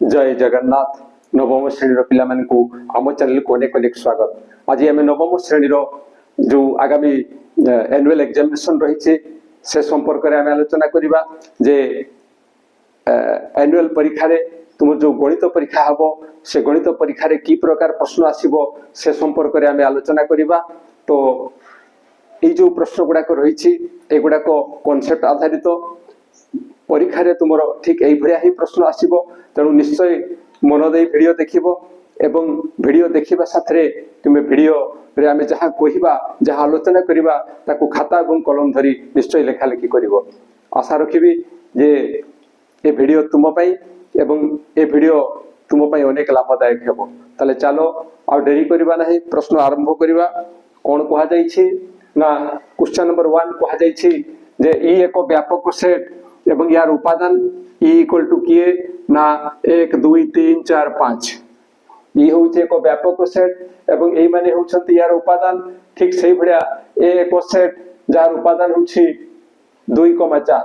जय जगन्नाथ नवम श्रेणी पिला मानकु आम चैनल को अनेक अनेक स्वागत। आज आम नवम श्रेणी जो आगामी एनुअल एग्जामिनेशन रही से संपर्क में आम आलोचना करवा जे एनुअल परीक्षा रे तुम जो गणित परीक्षा हम से गणित परीक्षा रे की प्रकार प्रश्न आसीबो से संपर्क में आम आलोचना करवा। तो ये जो प्रश्न गुड़ाक रही एगुड़ाक कॉन्सेप्ट आधारित परीक्षा रे तुम ठीक यही ही प्रश्न आसीबो। तेणु निश्चय मन दे वीडियो देखिबो एवं वीडियो देखिबा साथरे तुमे वीडियो रे आमे जहाँ कहिबा जहाँ आलोचना करिबा ताकू खाता एवं कलम धरी निश्चय लेखा लेखी करिवो। आशा रखिबी जे ए वीडियो तुम पई एवं ए वीडियो तुम पई अनेक लाभदायक हेबो। ताले चलो आ डेरी करिबा नाही, प्रश्न आरंभ करिबा। कोन कहा जाई छी ना क्वेश्चन नंबर 1 कहा जाई छी जे ई एक व्यापक सेट एवं यार उपादान ई इक्वल टू किए ना 1 2 3 4 5 ये हूँ एक व्यापक सेट एवं यही माने होउछंती यार उपादान। ठीक सही भड़िया ए एक सेट जार उपादान होछि 2,4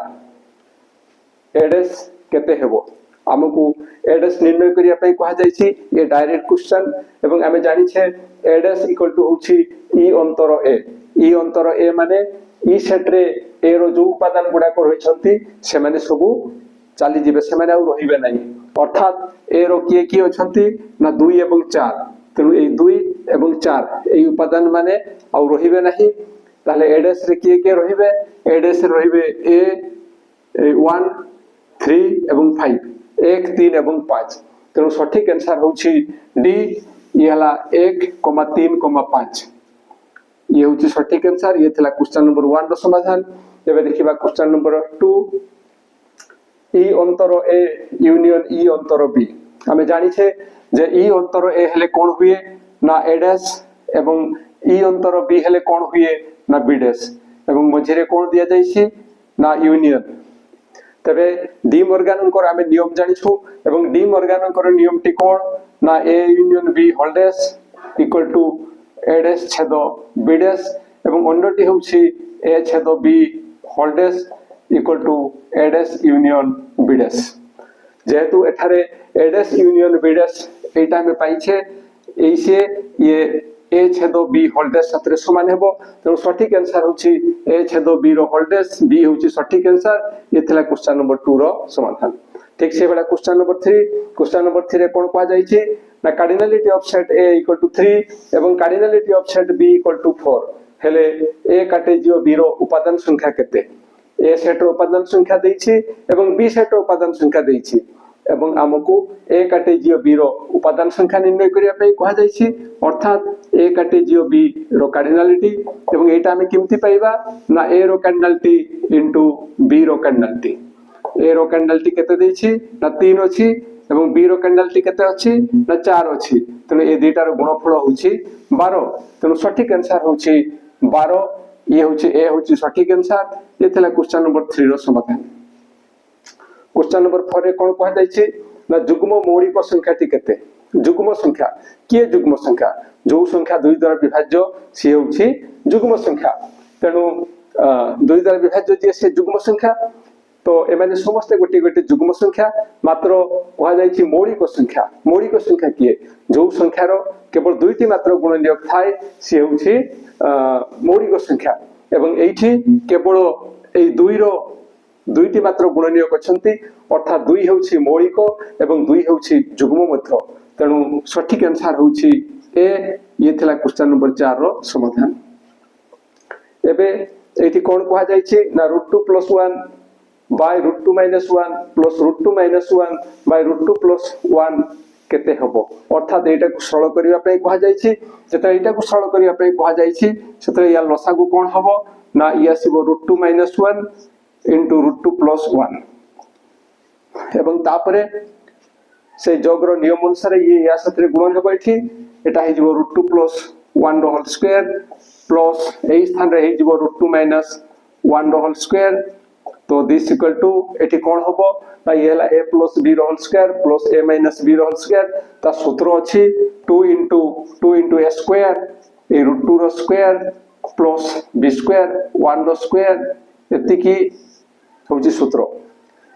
एडेस केते हेबो हमकु एडेस निर्णय करिया पई कहा जाय छी। ये डायरेक्ट क्वेश्चन एवं आमे जानि छे एडेस इक्वल टू होछि ई अंतर ए माने ई सेट रे ए रो जो उपादान गुडा को होइछंती से माने सबु चाली जिबे से माने आ रहिबे नाही। अर्थात ए रो किए किए अछंती ना 2 एवं 4 तेनु ए 2 एवं 4 ए उपादान माने आ रहिबे नाही। ताले एडेस रे किए किए रहिबे एडेस रे रहिबे ए 1 3 एवं 5 1 3 एवं 5 तेनु सठिक आंसर होछि डी ये हला 1,3,5 ये होछि सठिक आंसर। ये थिला क्वेश्चन नंबर 1 रो समाधान। एबे देखिबा क्वेश्चन नंबर 2 ई अंतर ए यूनियन ई अंतर बी। हमें जानी छे जे ई अंतर ए हेले कोन हुए ना ए डैश एवं ई अंतर बी हेले कोन हुए ना बी डैश एवं मझिरे कोन दिया जाय छी ना यूनियन। तबे डी मॉर्गन को हमें नियम जानि छु एवं डी मॉर्गन को नियम टी कोन ना A union B whole dash equal to A dash छेद बी डैश एवं अन्यटी होछि ए छेद B whole dash equal to A dash union B dash. जेहेतु एठारे A dash union B dash एटा में पाइछे एसे ये ए छेद बी होल डैश साथरे समान हेबो। तेनु सठिक आंसर होछि ए छेद बी रो होल डैश बी होछि सठिक आंसर। ये थिला क्वेश्चन नंबर 2 रो समाधान। ठीक से बेला क्वेश्चन नंबर 3 रे कोन कहा जाय छी ना cardinality of set A equal to 3 एवं cardinality of set B equal to 4 हेले ए कार्टेजियो बी रो उपादान संख्या केते ए सेट रो उपादान संख्या देछि एवं बी सेट रो उपादान संख्या देछि एवं हमकु ए कार्टेजियो बी रो उपादान संख्या निर्णय करिया पे कहा जायछि। अर्थात ए कार्टेजियो बी रो कार्डिनलिटी एवं एटा हमें किमती पाइबा ना ए रो कार्डिनलिटी इनटू बी रो कार्डिनलिटी। ए रो कार्डिनलिटी केते देछि ना 3 अछि एवं बी रो कार्डिनलिटी केते अछि ना 4 अछि। तने ए दुटा रो गुणफल होछि 12। तने सठिक आंसर होछि 12। ये होछि ए होछि सठिक आंसर। ये थिला क्वेश्चन नंबर 3 रो समाधान। क्वेश्चन नंबर 4 रे कोन कहा जायछि ना जुग्म मौलिक संख्या टी केते जुग्म संख्या के जुग्म संख्या जो संख्या 2 द्वारा विभाज्य से होछि जुग्म संख्या। तेनु 2 द्वारा विभाज्य जे से जुग्म संख्या तो एमाने समस्त गोटी गोटी जुग्म संख्या मात्र कहा जायछि मौलिक संख्या किए जो संख्या रो केवल 2टी मात्र गुणनयोग थाए से होछि मौलिक संख्या एवं एठी केवल ए 2 रो 2टी मात्र गुणनयोग अछंती। अर्थात 2 हेउछि मौलिक एवं 2 हेउछि जुग्म मध्य। तेणु सठिक आंसर होछि ए। ये थिला क्वेश्चन नंबर 4 रो समाधान। एबे एठी कोन कहा जायछि ना √2 + 1 बाय √2 - 1 प्लस √2 - 1 बाय √2 + 1 केते हबो। अर्थात एटा को सरल करिया पे कहा जायछि। जेता एटा को सरल करिया पे कहा जायछि सेते या लसागु कोन हबो ना ई आसीबो √2 - 1 इनटू √2 + 1 एवं तापरे से जोग्र नियम अनुसार ये या साथे गुणन हेबो। एठी एटा हे जिवो √2 + 1 रो होल स्क्वायर प्लस ए स्थान रे हे जिवो √2 - 1 रो होल स्क्वायर। तो दिस इक्वल टू एठी कोन हबो ना ये हला a + b रो whole square plus a - b रो होल स्क्वायर। ता सूत्र अछि 2 * a स्क्वायर ए √2 रो स्क्वायर प्लस b स्क्वायर 1 रो स्क्वायर एति की होछि सूत्र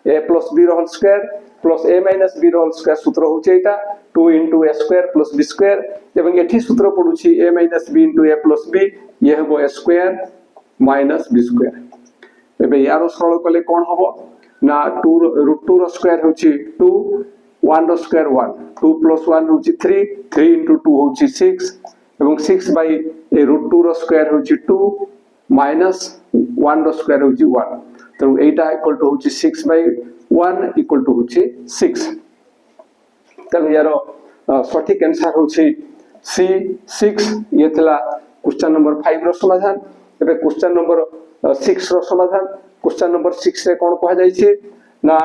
a + b रो whole square plus a minus b whole square सूत्र होचे एटा 2 into a square plus b square एवं एठी सूत्र पडुची a minus b into a plus b ये हबो a square minus b square एबे यारो सरल कले कोन हबो ना 2 √2 रो स्क्वायर होची 2 1 रो स्क्वायर 1 2 plus 1 होची 3 3 into 2 होची 6 एवं 6 by a √2 रो स्क्वायर होची 2 minus 1 रो स्क्वायर होची 1 तो एटा इक्वल टू होची 6 by 1 इक्वल टू होची 6 तब यारो सठिक आंसर होची C6 ये थला क्वेश्चन नंबर 5 रो समाधान एबे क्वेश्चन नंबर 6 रो समाधान क्वेश्चन नंबर 6 रे कोन कहै जाय छै ना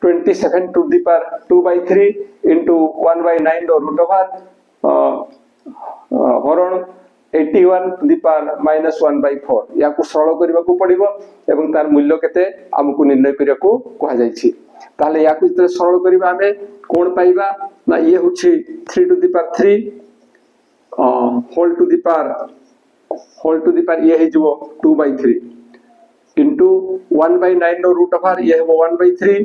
27 टू द पावर 2/3 into 1/9 रो रूट ओवर हरण 81 टू द पावर -1/4 या को सरल करबा को पड़िबो एवं तार मूल्य केते हमकु निर्णय करिया को कहै जाय छै ताले या को इतरे सरल करबा हमें कोन पाइबा ना ये होछि 3 to the power 3 whole to the power ये हे जबो 2/3 into 1/9 नो रूट ओवर ये हेबो 1/3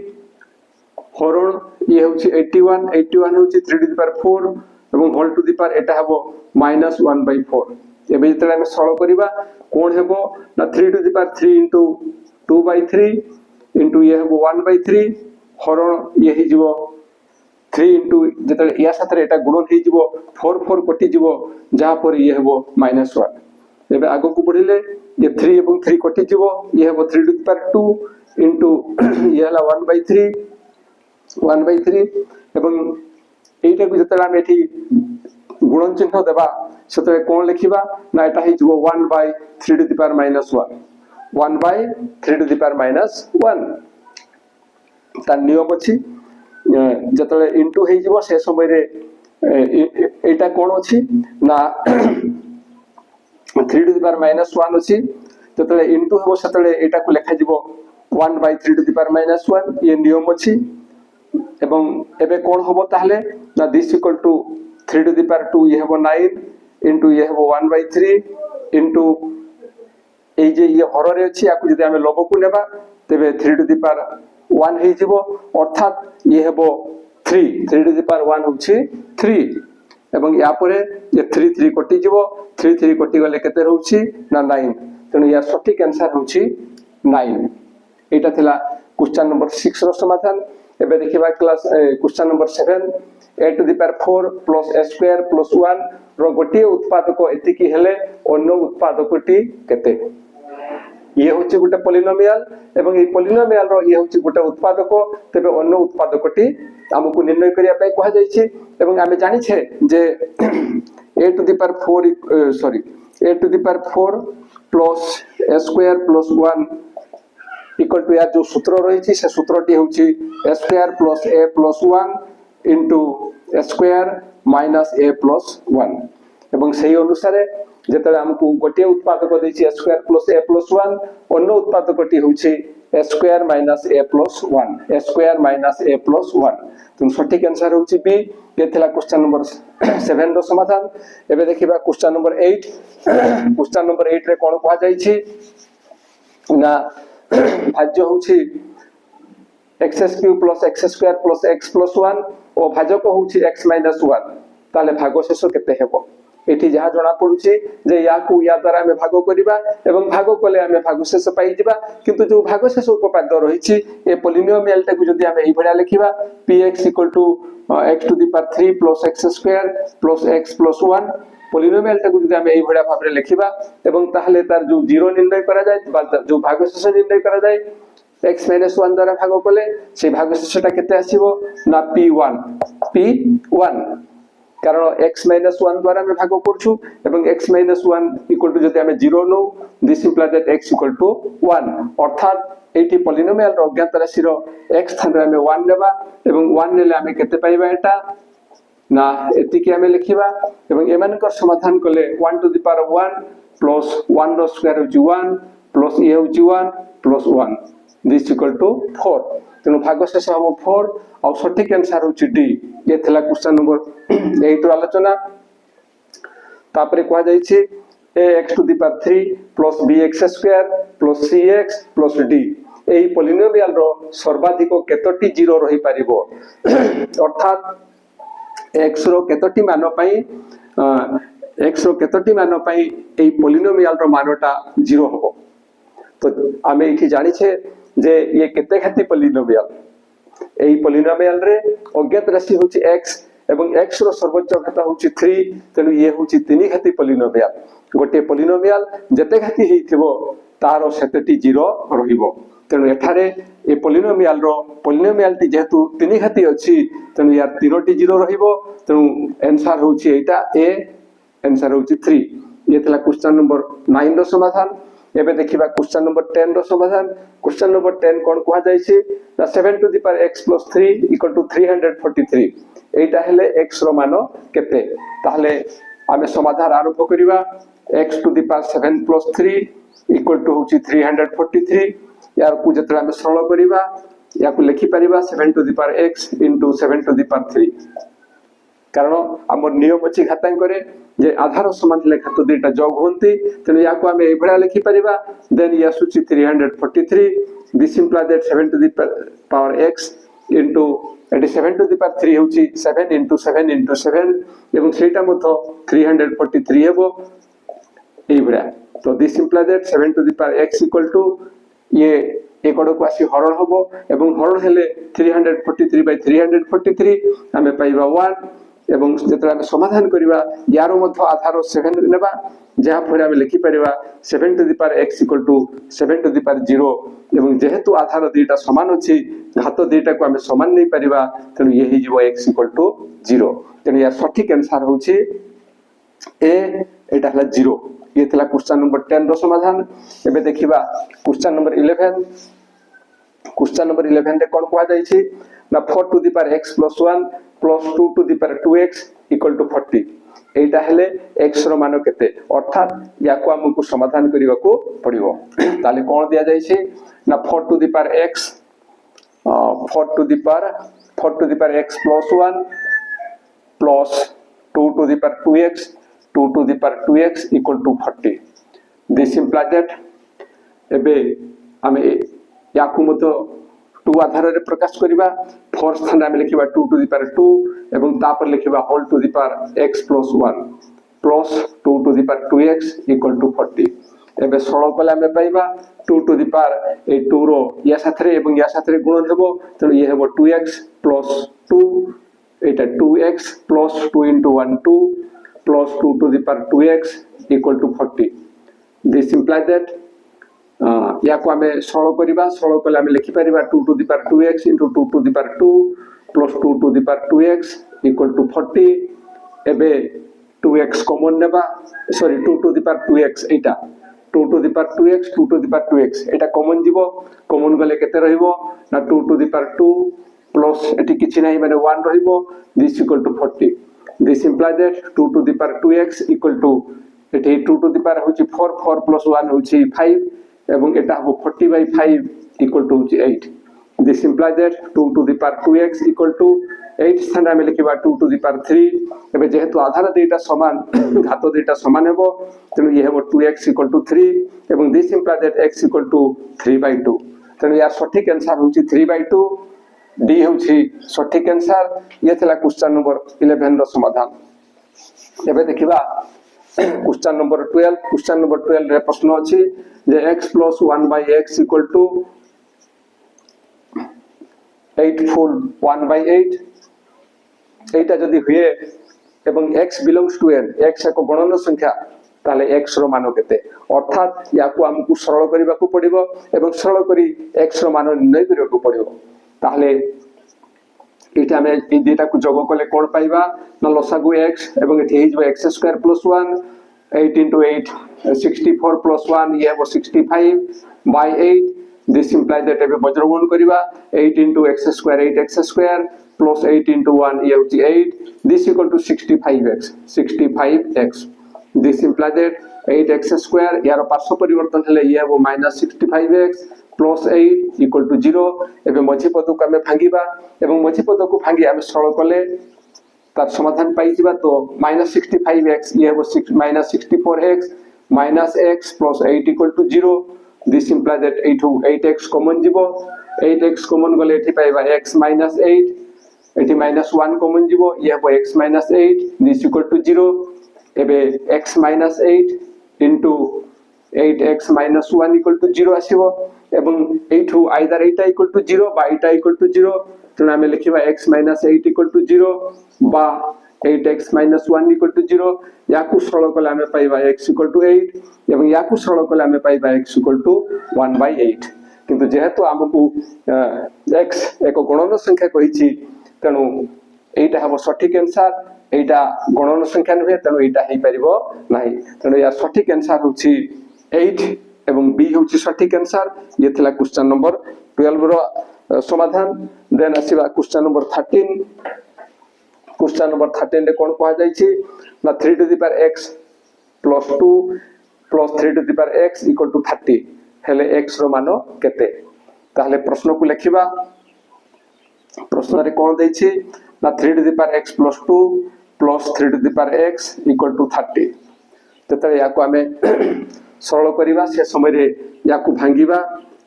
हरण ये होछि 81 होछि 3 टू द पावर 4 एवं होल टू द पावर एटा हेबो -1/4 एबे जतले हम सरल करिबा कोन हेबो ना 3 to the power 3 into 2/3 into ये हेबो 1/3 हरण ये हे जबो 3 into जतले या साथरे एटा गुणन हे जबो 4 कटि जबो जहा पर ये हेबो -1 एबे आगो को बढ़िले ये 3 एवं 3 कटि जबो ये हेबो 3 टू द पावर 2 into ये हला 1/3 एवं एटा को जतले हम एठी गुणन चिन्ह देबा सेतले कोन लिखिबा ना एटा हे जबो 1/3 to the power -1 1/3 to the power -1 ता नियम अछि जतले इनटू हे जबो से समय रे एटा कोन अछि ना 3 टू द पावर -1 अछि जतले इनटू हेबो सेतले एटा को लेखा जबो 1/3 टू द पावर -1 ये नियम अछि एवं एबे कोन होबो ताहले ना this equal to 3 to the power 2 ये हेबो 9 इनटू ये हेबो 1/3 इनटू ए जे ये हर रे अछि याकु जदि हमें लब को नेबा तबे 3 टू द पावर 1 हे जिवो अर्थात ये हेबो 3 टू द पावर 1 होछि 3 एवं या परे ये 3 कटि जिवो 3 कटि गले केते रहउछि ना 9 तनो या सठिक आंसर होछि 9 एटा थिला क्वेश्चन नंबर 6 रो समाधान एबे देखिबा class question number 7 a to the power 4 plus a square plus 1 रो गोटे उत्पादक एतिकी हेले अन्य उत्पादकटी केते ये होछि गोटे पॉलिनोमियल एवं ए पॉलिनोमियल रो ये होछि गोटे उत्पादक तबे अन्य उत्पादकटी हमकु निर्णय करिया पय कहै जाय छै एवं हमें जानि छै जे a to the power 4 sorry a to the power 4 plus a square plus 1 equal to या जो सूत्र रही छै से सूत्रटी होछि a square plus a plus 1 into a square minus a plus 1 एवं सही अनुसार जेतले हमकु गोटे उत्पादक दै छै a square plus a plus 1 अन्य उत्पादकटी होछि a square minus a plus 1 a square minus a plus 1 तो सठिक आंसर होछि बी ये थिला क्वेश्चन नंबर 7 रो समाधान एबे देखिबा क्वेश्चन नंबर 8 क्वेश्चन नंबर 8 रे कोन कहै जाय छै ना भाज्य होछि x³ plus x² plus x plus 1 ओ भाजक होछि x minus 1 ताले भागशेष केते हेबो एठी जहा जणा पडुछि जे याकू या द्वारा हमें भाग करिबा एवं भाग कले हमें भागशेष पाई जिबा किंतु जो भागशेष उपपाद्य रहिछि ए पॉलिनोमियल टा को जदि हमें एई भडा लिखिबा px = x to the power 3 plus x² plus x plus 1 polynomial टा को जदि हमें एई भडा भाबरे लिखिबा एवं ताहले तार जो जीरो निर्णय करा जाय जो भागशेष निर्णय करा जाय x minus 1 द्वारा भाग कले से भागशेषटा केते आसीबो ना p1 कारण x minus 1 द्वारा हम भाग करछु एवं x minus 1 इक्वल टू जदि हमें 0 नो this implies that x equal to 1 अर्थात एटी पॉलिनोमियल रो अज्ञात राशि रो x स्थान रे हमें 1 लेबा एवं 1 लेले हमें केते पाइबा एटा ना एति के हमें लिखिबा एवं एमान कर समाधान कले 1 टू द पावर 1 प्लस 1 रो स्क्वायर होची 1 प्लस a होची 1 प्लस 1 दिस इक्वल टू 4 तेनु भागशेष हबो 4 और सठिक आंसर होची डी ये थला क्वेश्चन नंबर 8 रो आलोचना तापरे कोआ जाई छी ax to the power 3 plus bx square plus cx plus d এই পলিনোমিয়াল रो सर्वाधिक केतोटी जीरो रही पारिबो अर्थात x रो केतोटी मान पई x रो केतोटी मान पई এই পলিনোমিয়াল रो मानटा जीरो हबो तो आमे एठी जानि छे जे ये केते घाती पलिनोमियल এই पलिनोमियल रे अज्ञात राशि होची x एवं x रो सर्वोच्च घात होची 3 तेनु ये होची 3 घाती पलिनोमियल गोटे पलिनोमियल जते घाती हेइथिबो तारो सेतेटी जीरो रहिबो तेनु एठारे ए पलिनोमियल रो पलिनोमियलटी जेहेतु 3 घाती अछि तेनु यार 3टी जीरो रहिबो तेनु आंसर होची एटा ए आंसर होची 3 ये थला क्वेश्चन नंबर 9 रो समाधान एबे देखिबा क्वेश्चन नंबर 10 रो समाधान क्वेश्चन नंबर 10 कोन कहवा जाय छै 7 टू द पावर x + 3 = 343 एटा हेले x रो मान केते ताहले आमे समाधान आरंभ करिबा x टू द पावर 7 + 3 = होची 343 यार को जतरा आमे सरल करिबा या को लिखि परिबा 7 to the power x * 7 to the power 3 कारण हमर नियम अछि घातांक करे जे आधार समान ले घात दुईटा जोग होंती तने या को हमें एभड़ा लिखि परिबा देन या सूची 343 this imply that 7 to the power x into 7 to the power 3 होची 7 into 7 into 7 एवं सेटा मथो 343 हेबो एभड़ा तो this imply that 7 to the power x = ये एकड़ को आसी हरण होबो एवं हरण हेले 343 by 343 हमें पाइबा 1 एवं जेतरा में समाधान करिबा यारो मथो आधार 7 नेबा जहा फरे हम लिखि परिबा 7 to the power x = 7 to the power 0 एवं जेहेतु आधार दुईटा समान अछि घात दुईटा को हम समान नै परिबा तनु यही जीव x = 0 तनु या सठिक आंसर होछि ए एटा हला 0 ये थला क्वेश्चन नंबर 10 रो समाधान एबे देखिबा क्वेश्चन नंबर 11 क्वेश्चन नंबर 11 रे कोन कहवा जाय छी ना 4 to the power x + 1 plus 2 to the power 2x equal to 40 एटा हेले x रो मान केते अर्थात या को हमकु समाधान करिवा को पड़िबो ताले कोन दिया जाय छै ना 4 to the power x 4 to the power x plus 1 plus 2 to the power 2x 2 to the power 2x equal to 40 this implies that एबे हमें या को मतो 2 आधार रे प्रकाश करिबा 4 स्थान रे लिखिबा 2 टू द पावर 2 एवं तापर लिखिबा होल to the power x + 1 plus 2 to the power 2x = 40 एबे सरल कला में पाइबा 2 टू द पावर ए 2 रो या साथरे एवं या साथरे गुणन हेबो तनो ये हेबो 2x + 2 Etah 2x + 2 * 1 2 plus 2 to the power 2x equal to 40 this implies that या को हमें सरल करिबा सरल कले हमें लिखि परिबा 2 to the power 2x into 2 to the power 2 plus 2 to the power 2x equal to 40 एबे 2x कॉमन नेबा sorry 2 to the power 2x Etah 2 to the power 2x 2 to the power 2x Etah common जीवो common गले केते रहिबो ना 2 to the power 2 plus eighty किछि नाही माने 1 रहिबो this equal to 40 this implies that 2 to the power 2x equal to eighty 2 to the power होची 4 4 plus 1 होची 5 एवं एटा हो 40 by 5 equal to 8 this implies that 2 to the power 2x equal to 8 स्थान में लिखिबा 2 to the power 3 एबे जेहेतु आधार देटा समान घात देटा समान हेबो तनो ये हेबो 2x equal to 3 एवं this implies that x equal to 3 by 2 तनो या सठिक आंसर होची 3 by 2 डी होची सठिक आंसर ये थला क्वेश्चन नंबर 11 रो समाधान एबे देखिबा क्वेश्चन नंबर 12 रे प्रश्न अछि जे x + 1 by x equal to 8 full 1 by 8 एटा जदी हुए एवं x belongs to n x एक गणन संख्या ताले x रो मान केते अर्थात या को हमकु सरल करिबा को पड़िबो एवं सरल करी x रो मान निर्णय करिबा को पड़िबो ताले एटा में ए डेटा को जोग कले कोन पाइबा ना लसागु x एवं एठी हिजबो x² + 1 8 into 8 64 plus 1 ये वो 65 by 8 this implies that एबे वज्रगुण करिबा 8 into x² 8x² plus 8 into 1 ये होची 8 this equal to 65x this implies that 8x² यार पार्श्व परिवर्तन हेले ये वो -65x plus 8 equal to 0 एबे मझी पद को हमें भांगीबा एवं मझी पद को भांगी हमें सरल कले तार समाधान पाई जिबा तो -65x ये वो -64x -x plus 8 equal to 0 this implies that 8x common jibo 8x common gale ethi paiba x minus 8 ethi minus 1 common jibo ye habo x minus 8 this equal to 0 ebe x minus 8 into 8x minus 1 equal to 0 ଆସିବ ଏବଂ ଏଇଠୁ either ଏଇଟା equal to 0 বা ଏଇଟା equal to 0 ତେଣୁ ଆମେ ଲେଖିବା x minus 8 equal to 0 বা 8x minus 1 equal to 0 याकु सरल कले ଆମେ पाइबा x equal to 8 ଏବଂ याकु सरल कले ଆମେ पाइबा x equal to 1/8 किंतु जेहेतु हमकु x एक गणन संख्या कहिछि तेणु एटा हबो सठिक आंसर एटा गणन संख्या नहे तेणु एटा हेइ परिबो नाही तेणु या सठिक आंसर होछि 8 एवं बी होछि सठिक आंसर ये थिला क्वेश्चन नंबर 12 रो समाधान देन आसीबा क्वेश्चन नंबर 13 क्वेश्चन नंबर 13 रे कोन कहा जाय छी ना 3 to the power x plus 2 plus 3 to the power x equal to 30 हेले x रो मानो केते ताहले प्रश्न को लिखिबा प्रश्न रे कोन दै छी ना 3 to the power x plus 2 plus 3 to the power x equal to 30 ततले याको हमें सरल करिबा से समय रे याको भांगीबा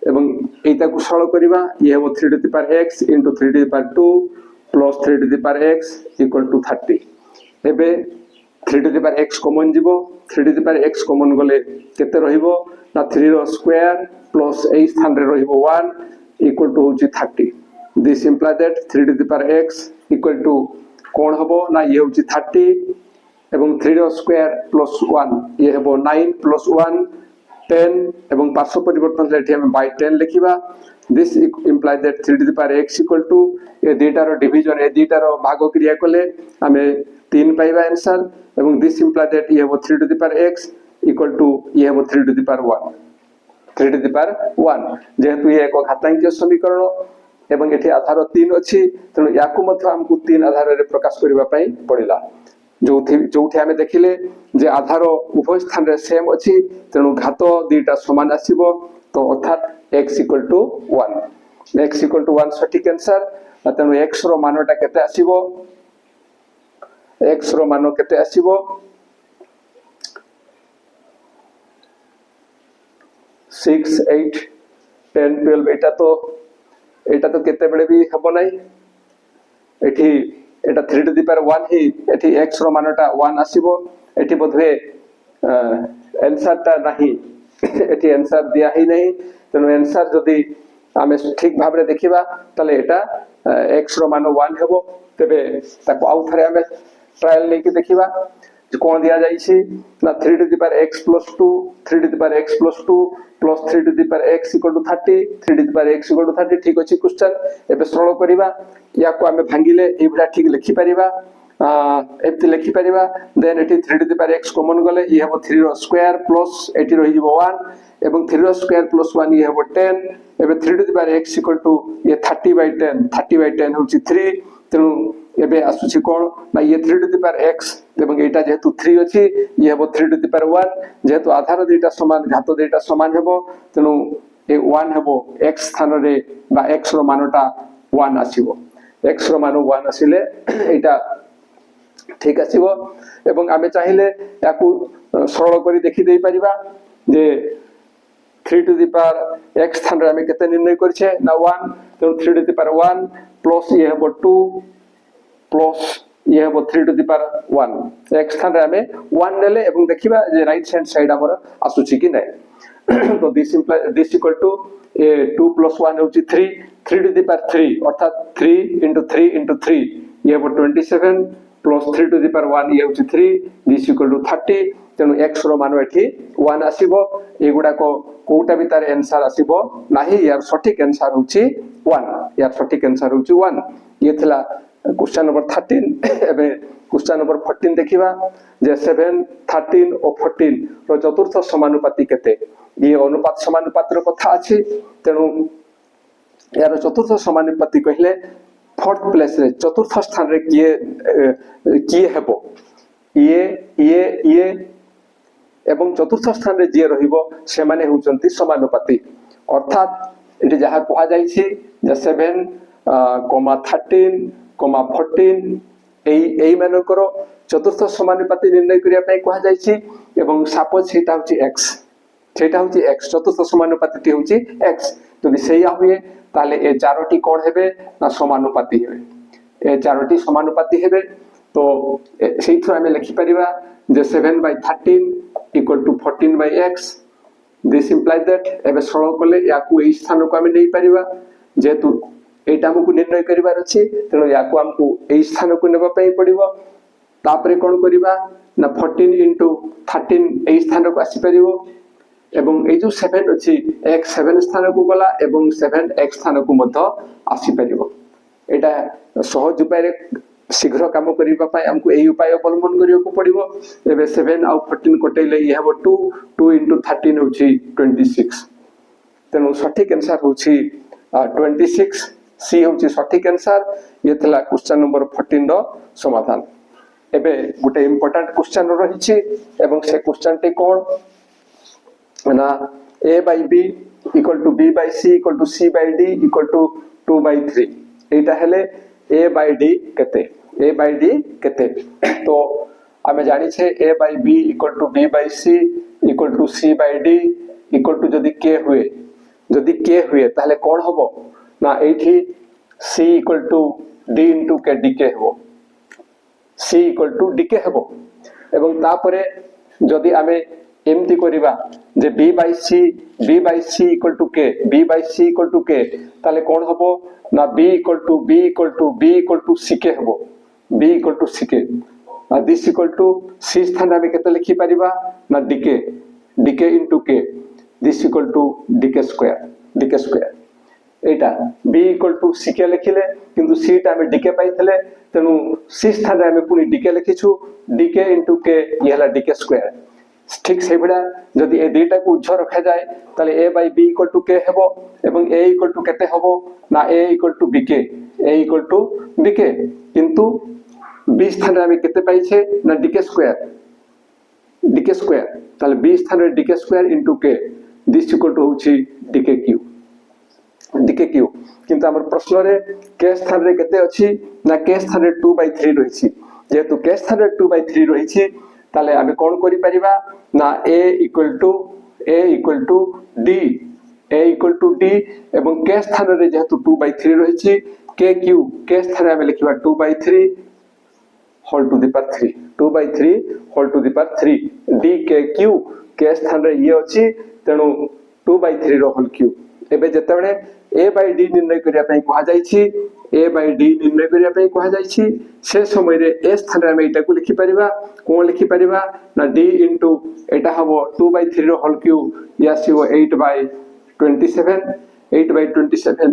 एवं एटा को सरल करिबा ये हो 3 to the power x into 3 to the power 2 plus 3 to the power x equal to 30 एबे 3 to the power x common जीवो 3 to the power x common गले केते रहिबो ना 3 रो स्क्वायर प्लस ए स्थान रे रहिबो 1 equal to होची 30 this implies that 3 to the power x equal to कोन हबो ना ये होची 30 एवं 3 रो स्क्वायर प्लस 1 ये हबो 9 प्लस 1 10 एवं पार्श्व परिवर्तन रे हम bye 10 लिखिबा this implies that 3 to the power x equal to ए डेटा रो डिवीजन ए डेटा रो भाग क्रिया कले हमें 3 पाइबा आंसर एवं this implies that ये हो 3 to the power x equal to ये हो 3 to the power 1 3 to the power 1 जेहेतु ये एक घातांकीय समीकरण एवं एठी आधार 3 अछि तनो याकु मध्य हमकु 3 आधार रे प्रकाश करिबा पई पड़िला जोथि हमें देखिले जे आधार उभय स्थान रे सेम अछि तनो घात दुईटा समान आसीबो तो अर्थात x equal to 1 x equal to 1 सटीक आंसर तनो x रो मानटा केते आसीबो x रो मानो केते आसीबो 6 8 10 12 एटा तो केते बेले भी हबो नै एठी एटा 3 टू द पावर 1 ही एठी x रो मानटा 1 आसीबो एठी बधवे आंसर ता नाही एठी आंसर दिया ही नहीं तनो आंसर जदी आमे ठीक भाव रे देखिबा तले एटा x रो मान 1 हेबो तबे ताको आउ थरे आमे ट्रायल लेके देखिबा जे कोन दिया जाई छी ना 3 to the power x + 2 3 to the power x + 2 plus 3 to the power x equal to 30 3 to the power x equal to 30 ठीक अछि क्वेश्चन एबे सरल करिबा या को आमे भांगिले एबडा ठीक लिखि परिबा एबति लिखि परिबा देन एटी 3 to the power x common गले ये हबो 3 रो स्क्वायर प्लस एटी रहि जबो 1 एवं 3 रो स्क्वायर प्लस 1 ये हबो 10 एबे 3 to the power x equal to ये 30/10 होची 3 तेनु एबे आसुची कोन ना ये 3 to the power x एवं एटा जेतु 3 अछि ये हबो 3 to the power 1 जेतु आधार दुईटा समान घात दुईटा समान हेबो तेनु ए 1 हेबो x स्थान रे बा x रो मानटा 1 आसीबो x रो मान 1 आसीले एटा ठीक आसीबो एवं आमे चाहिले याकू सरल करी देखि देई परिबा जे 3 to the power x स्थान रे आमे केते निर्णय करछे ना 1 तो 3 to the power 1 प्लस ये हेबो 2 प्लस ये हेबो 3 to the power 1 x स्थान रे आमे 1 नेले एवं देखिबा जे राइट हैंड साइड हमर आसुची कि नै तो दिस इक्वल टू 2 + 1 होची 3 3 to the power 3 अर्थात 3 * 3 * 3 ये हेबो 27 प्लस 3 to the power 1 ये होची 3 दिस इक्वल टू 30 तेनु x रो मान एठी 1 आसीबो एगुडा को कोटा भी तार आंसर आसीबो नाही यार सटीक आंसर होची 1 यार सटीक आंसर होची 1 ये थिला क्वेश्चन नंबर 13 एबे क्वेश्चन नंबर 14 देखिबा जे 7 13 और 14 रो चतुर्थ समानुपाती केते ये अनुपात समानुपात रो कथा अछि तेनु यार चतुर्थ समानुपाती कहिले फोर्थ प्लेस रे चतुर्थ स्थान रे किए हेबो ये एवं चतुर्थ स्थान रे जे रहिबो से माने होचंती समानुपाती अर्थात एटी जहा कहा जाई छी जे 7 13 14 एई मानकर चतुर्थ समानुपाती निर्णय करिया पई कहा जाई छी एवं सपोज सेटा होची x सेटा होची x चतुर्थ समानुपाती होची x जदि सेया हुए ताले ए चारोटी कोन हेबे ना समानुपाती हेबे ए चारोटी समानुपाती हेबे तो सेइथु आमे लिखि परिबा जे 7/13 = 14/x दिस इंप्लाइज दैट एबे सरल कले याकू एई स्थान को आमे नै परिबा जेतु एटा हमकु निर्णय करिवार अछि तेनो याकू हमकु एई स्थान को नेबा पई पड़िबो तापरे कोन करिबा ना 14 * 13 एई स्थान को आसी परिबो एवं ए जो 7 अछि x 7 स्थान को गला एवं 7 x स्थान को मध्य आसी परिबो एटा सहज उपाय रे शीघ्र काम करिबा पय हमकु एई उपाय अवलंबन करियो को पड़िबो एबे 7 आउ 14 कटेले ये हेबो 2 * 13 होची 26 तेनु सठिक आंसर होची 26 सी होची सठिक आंसर ये थला क्वेश्चन नंबर 14 रो समाधान एबे गुटे इंपोर्टेंट क्वेश्चन रहिछि एवं से क्वेश्चन टे कोन ना a/b = b/c = c/d = 2/3 एटा हेले a/d केते a/d केते तो आमे जानि छे a/b = b/c = c/d = जदि k हुए ताले कोन हबो ना एठी c = d * k dk हबो c = dk हबो एवं तापरे जदि आमे एमती करिबा जे b/c = k b/c = k ताले कोन हबो ना b = ck हबो b = ck दिस = c स्थान आमे केते लिखि परिबा ना dk * k this = dk square Etah b = ck लिखिले किंतु c टा आमे dk पाइथले तेनु c स्थान आमे पुनी dk लिखिछु dk * k ये हला dk स्क्वायर ठीक से बडा जदि ए दुईटा को उज्झ रखा जाए ताले a/b = k हेबो एवं a = केते हेबो ना a = bk किंतु b स्थान रे केते पाइछे ना dk स्क्वायर ताले b स्थान रे dk स्क्वायर * k दिस = होची dk क्यू किंतु हमर प्रश्न रे k स्थान रे केते अछि ना k स्थान रे 2/3 रहिछि जेतु k स्थान रे 2/3 रहिछि ताले आमे कोन करि परिबा ना a = d एवं k स्थान रे जेतु 2/3 रहिछि k स्थान रे आमे लिखिबा 2/3 whole to the power 3 2/3 whole to the power 3 dkq k स्थान रे ये अछि तेनु 2/3 रो होल क्यूब एबे जेतेबेले a/d निर्णय करिया पई कहा जाईछि a/d निर्णय करिया पई कहा जाईछि से समय रे a स्थान रे हम एटा को लिखि परिबा कोन लिखि परिबा ना d * एटा हबो 2/3 रो होल क्यूब या सिओ 8/27 8/27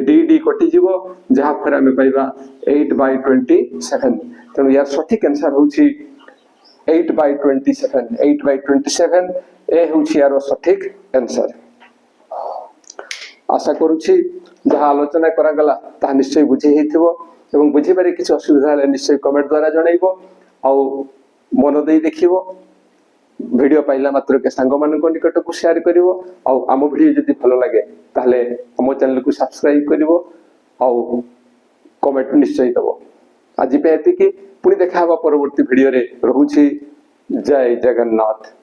d d कटि जीवो जहा पर हम पाइबा 8/27 तनो यार सठिक आंसर होछि 8/27 ए होछि यार सठिक आंसर आशा करूछि जहा आलोचना करा गला ता निश्चय बुझी हेथिबो एवं बुझी बारे किछ असुविधा हले निश्चय कमेंट द्वारा जणाइबो आ मन देई देखिबो वीडियो पाइला मात्र के संग मान को निकट को शेयर करिवो आ हम वीडियो जदि भलो लागे ताले हम चैनल को सब्सक्राइब करिवो आ कमेंट निश्चय दबो आज पे एति कि पुनी देखा हवा परवर्ती वीडियो रे रहूछि जय जगन्नाथ।